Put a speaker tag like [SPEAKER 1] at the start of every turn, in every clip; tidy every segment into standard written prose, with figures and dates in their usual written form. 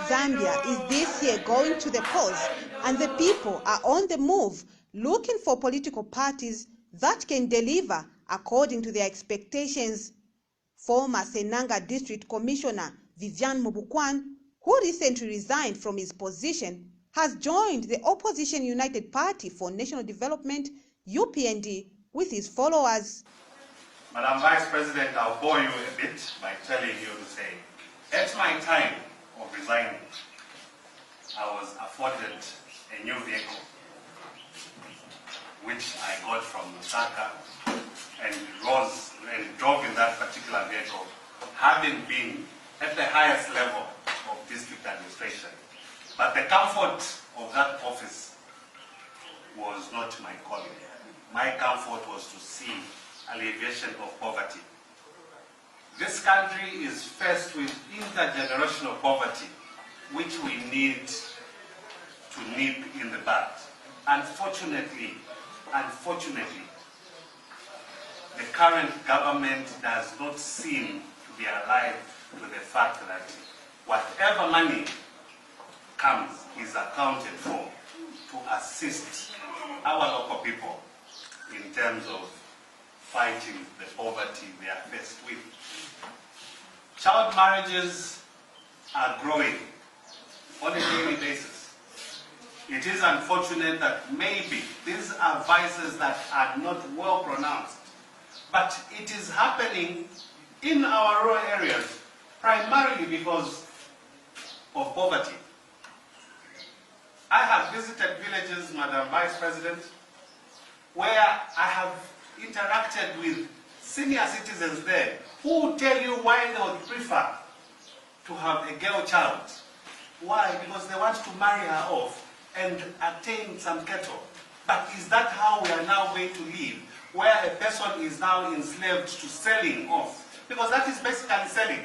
[SPEAKER 1] Zambia is this year going to the polls, and the people are on the move, looking for political parties that can deliver according to their expectations. Former Senanga District Commissioner Vivian Mubukwan, who recently resigned from his position, has joined the opposition United Party for National Development, UPND, with his followers.
[SPEAKER 2] Madam Vice President, I'll bore you a bit by telling you to say, at my time of resigning, I was afforded a new vehicle, which I got from Lusaka and drove in that particular vehicle, having been at the highest level of district administration. But the comfort of that office was not my calling. My comfort was to see alleviation of poverty. This country is faced with intergenerational poverty, which we need to nip in the bud. Unfortunately, the current government does not seem to be alive to the fact that whatever money comes is accounted for to assist our local people in terms of fighting the poverty they are faced with. Child marriages are growing on a daily basis. It is unfortunate that maybe these are vices that are not well pronounced, but it is happening in our rural areas primarily because of poverty. I have visited villages, Madam Vice President, where I have interacted with senior citizens there who will tell you why they would prefer to have a girl child. Why? Because they want to marry her off and attain some cattle. But is that how we are now going to live, where a person is now enslaved to selling off? Because that is basically selling.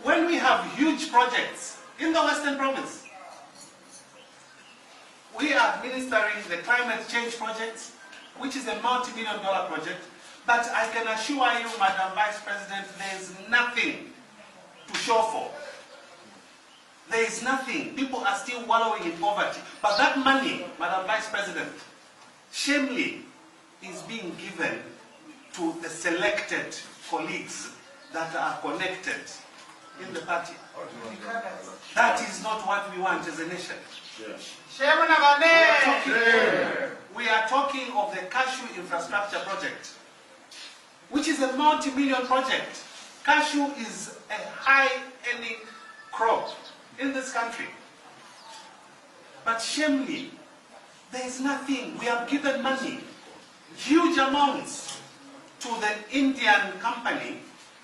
[SPEAKER 2] When we have huge projects in the Western Province, we are administering the climate change projects, which is a multi-million-dollar project, but I can assure you, Madam Vice President, there is nothing to show for. There is nothing. People are still wallowing in poverty. But that money, Madam Vice President, shamefully is being given to the selected colleagues that are connected in the party. That is not what we want as a nation. We are talking of the cashew infrastructure project, which is a multi-million project. Cashew is a high-earning crop in this country. But shamefully, there is nothing. We have given money, huge amounts, to the Indian company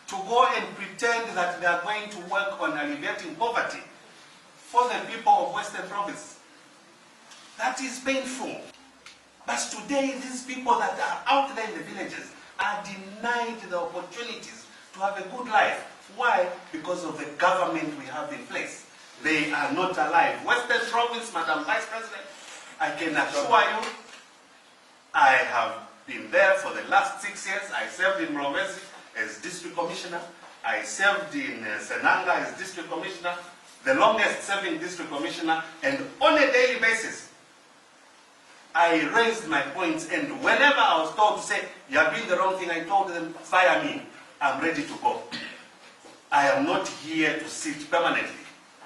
[SPEAKER 2] to go and pretend that they are going to work on alleviating poverty for the people of Western Province. That is painful. But today, these people that are out there in the villages are denied the opportunities to have a good life. Why? Because of the government we have in place. They are not alive. Western Province, Madam Vice President, I can assure you, I have been there for the last 6 years. I served in Mrovezi as District Commissioner. I served in Senanga as District Commissioner, the longest serving District Commissioner, and on a daily basis, I raised my points, and whenever I was told to say, you are doing the wrong thing, I told them, fire me. I'm ready to go. I am not here to sit permanently,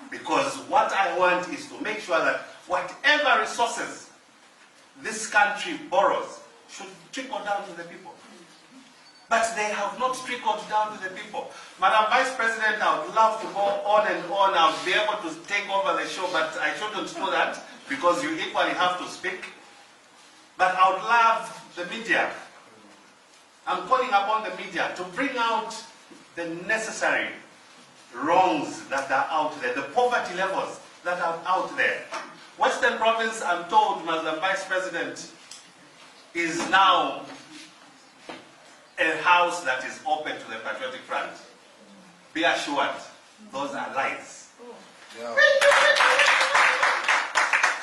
[SPEAKER 2] because what I want is to make sure that whatever resources this country borrows should trickle down to the people. But they have not trickled down to the people. Madam Vice President, I would love to go on and on. I would be able to take over the show, but I shouldn't do that because you equally have to speak. But I would love the media. I'm calling upon the media to bring out the necessary wrongs that are out there, the poverty levels that are out there. Western Province, I'm told, Madam Vice President, is now a house that is open to the Patriotic Front. Be assured, those are lies. Yeah.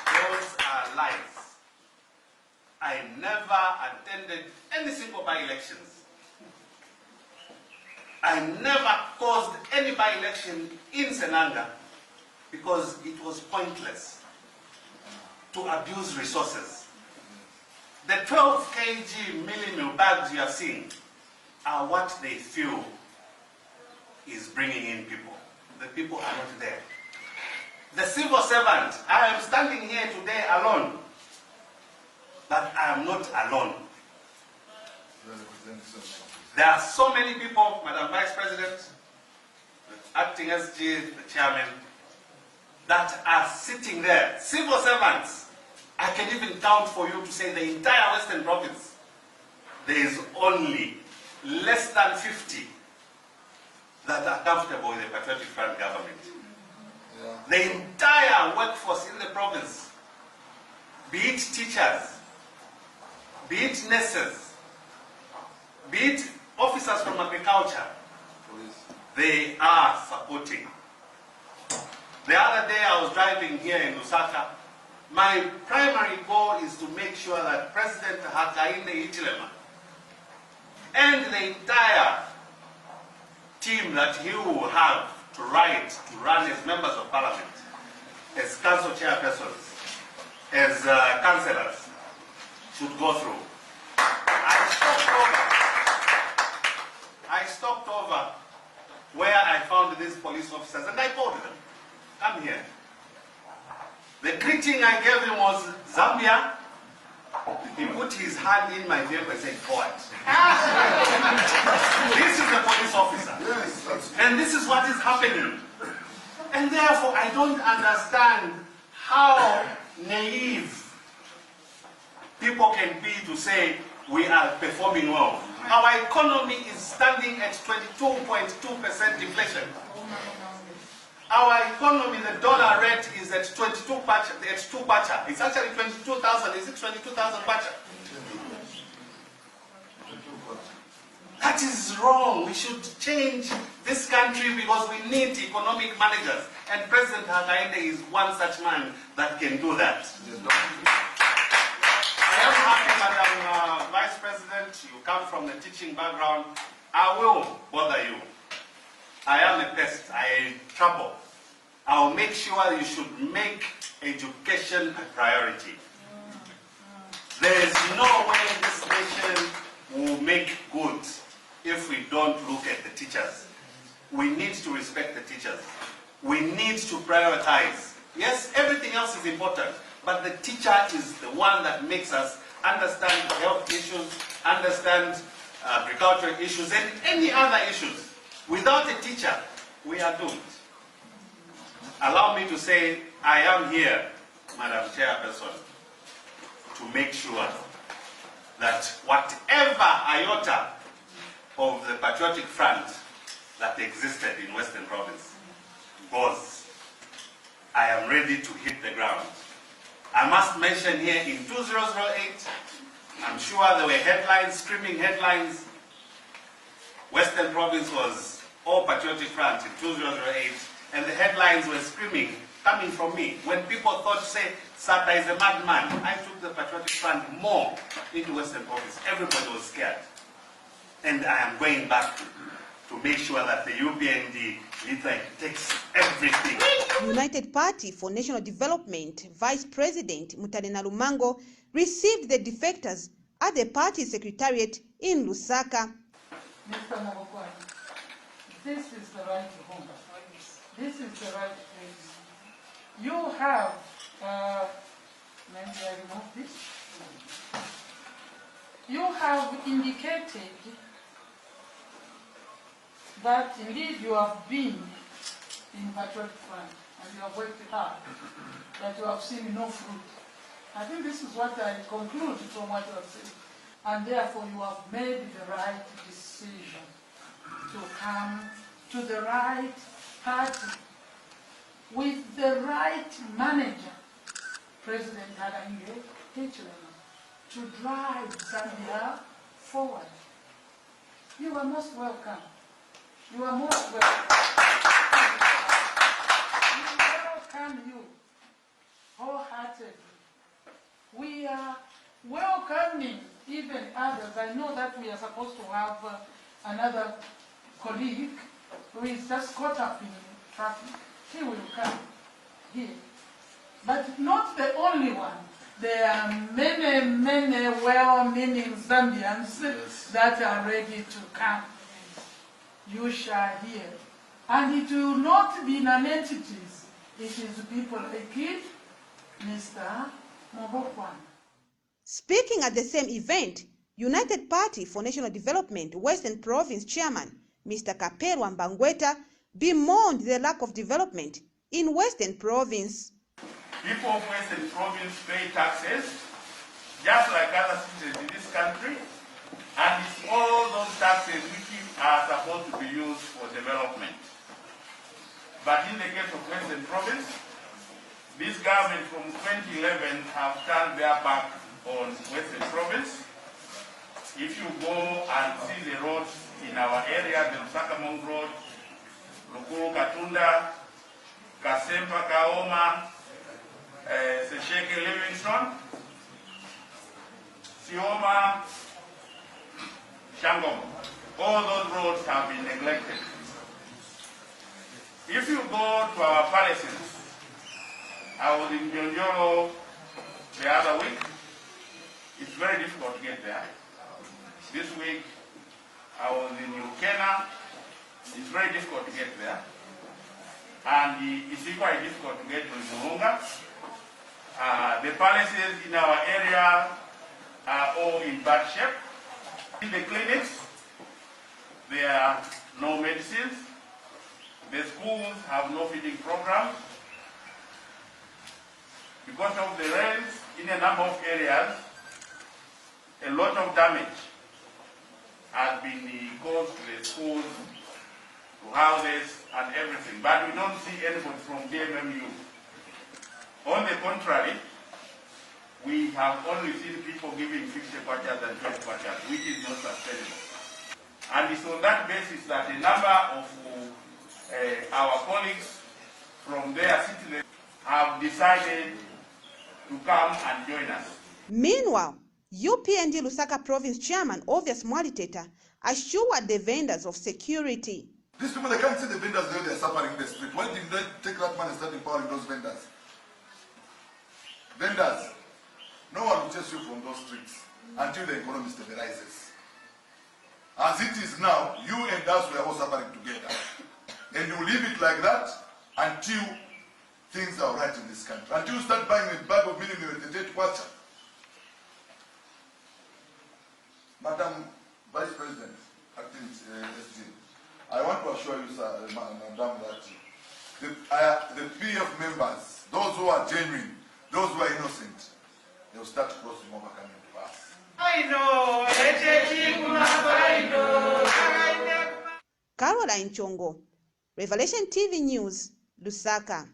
[SPEAKER 2] Those are lies. I never attended any single by-elections I never caused any by-election in Senanga because it was pointless to abuse resources. The 12 kg millimil bags you are seeing are what they feel is bringing in people. The people are not there. The civil servant, I am standing here today alone, but I am not alone. There are so many people, Madam Vice President, the acting SG, the chairman, that are sitting there. Civil servants, I can even count for you to say the entire Western Province. There is only less than 50 that are comfortable with the Patriotic Front government. Yeah. The entire workforce in the province, be it teachers, be it nurses, be it officers from agriculture, they are supporting. The other day I was driving here in Lusaka. My primary goal is to make sure that President Hakainde Hichilema and the entire team that he will have to run as members of parliament, as council chairpersons, as councillors, should go through. I stopped over where I found these police officers and I called them, come here. The greeting I gave him was Zambia. He put his hand in my vehicle and said, forward. This is the police officer. Yes, and this is what is happening. And therefore, I don't understand how naive people can be to say we are performing well. Our economy is standing at 22.2% inflation. Our economy, the dollar rate is at 22 pacha. It's 2 pacha. It's actually 22,000. Is it 22,000 pacha? That is wrong. We should change this country because we need economic managers. And President Hakainde is one such man that can do that. I am happy, Madam Vice President, you come from the teaching background. I will bother you. I am a pest. I trouble. I'll make sure you should make education a priority. There is no way this nation will make good if we don't look at the teachers. We need to respect the teachers. We need to prioritize. Yes, everything else is important, but the teacher is the one that makes us understand health issues, understand agricultural issues, and any other issues. Without a teacher, we are doomed. Allow me to say, I am here, Madam Chairperson, to make sure that whatever iota of the Patriotic Front that existed in Western Province goes. I am ready to hit the ground. I must mention here in 2008, I'm sure there were headlines, screaming headlines. Western Province was all Patriotic Front in 2008, and the headlines were screaming, coming from me. When people thought, say, Sata is a madman, I took the Patriotic Front more into Western Province. Everybody was scared. And I am going back to make sure that the Upnd takes everything.
[SPEAKER 1] United Party for National Development Vice President Mutarena Lumango received the defectors at the party secretariat in Lusaka.
[SPEAKER 3] Mr. Nabokwani, this is the right home. This is the right place. You have, may I remove this? You have indicated that indeed you have been in Patriotic Front and you have worked hard, that you have seen no fruit. I think this is what I conclude from what you have said. And therefore you have made the right decision to come to the right party with the right manager, President Hakainde Hichilema, to drive Zambia forward. You are most welcome. You are most welcome. We welcome you wholeheartedly. We are welcoming even others. I know that we are supposed to have another colleague who is just caught up in traffic, he will come here. But not the only one. There are many well-meaning Zambians that are ready to come. You shall hear. And it will not be non-entities. It is people like it, Mr. Mobokwan.
[SPEAKER 1] Speaking at the same event, United Party for National Development Western Province Chairman Mr. Kaperwa Mbangweta bemoaned the lack of development in Western Province.
[SPEAKER 4] People of Western Province pay taxes, just like other citizens in this country, and it's all those taxes which are supposed to be used for development. But in the case of Western Province, this government from 2011 have turned their back on Western Province. If you go and see the roads in our area, the Lusaka-Mong Road, Lukuru Katunda, Kasempa Kaoma, Sesheke Livingston, Sioma, Shangom, all those roads have been neglected. If you go to our palaces, I was in Jonjoro the other week. It's very difficult to get there. This week, I was in Ukena. It's very difficult to get there. And it's equally difficult to get to Murunga. The palaces in our area are all in bad shape. In the clinics, there are no medicines. The schools have no feeding program. Because of the rains in a number of areas, a lot of damage has been caused to the schools, to houses and everything. But we don't see anybody from DMMU. On the contrary, we have only seen people giving 50 kwachas and 20 kwachas, which is not sustainable. And it's on that basis that a number of our colleagues from their citizens have decided to come and join us.
[SPEAKER 1] Meanwhile, Upnd Lusaka Province Chairman Obvious Mwaliteta assured the vendors of security.
[SPEAKER 5] These people, they can't see the vendors there, they're suffering in the street. Why didn't they take that money and start empowering those vendors? Vendors, no one will chase you from those streets until the economy stabilizes. As it is now, you and us, we are all suffering together. And you leave it like that until things are right in this country. Until you start buying a bag of minimum at the date quarter. Madam Vice President, Acting SG, I want to assure you, sir, Madam, that the PF members, those who are genuine, those who are innocent, they will start crossing over coming to us.
[SPEAKER 1] Caroline Chongo, Revelation TV News, Lusaka.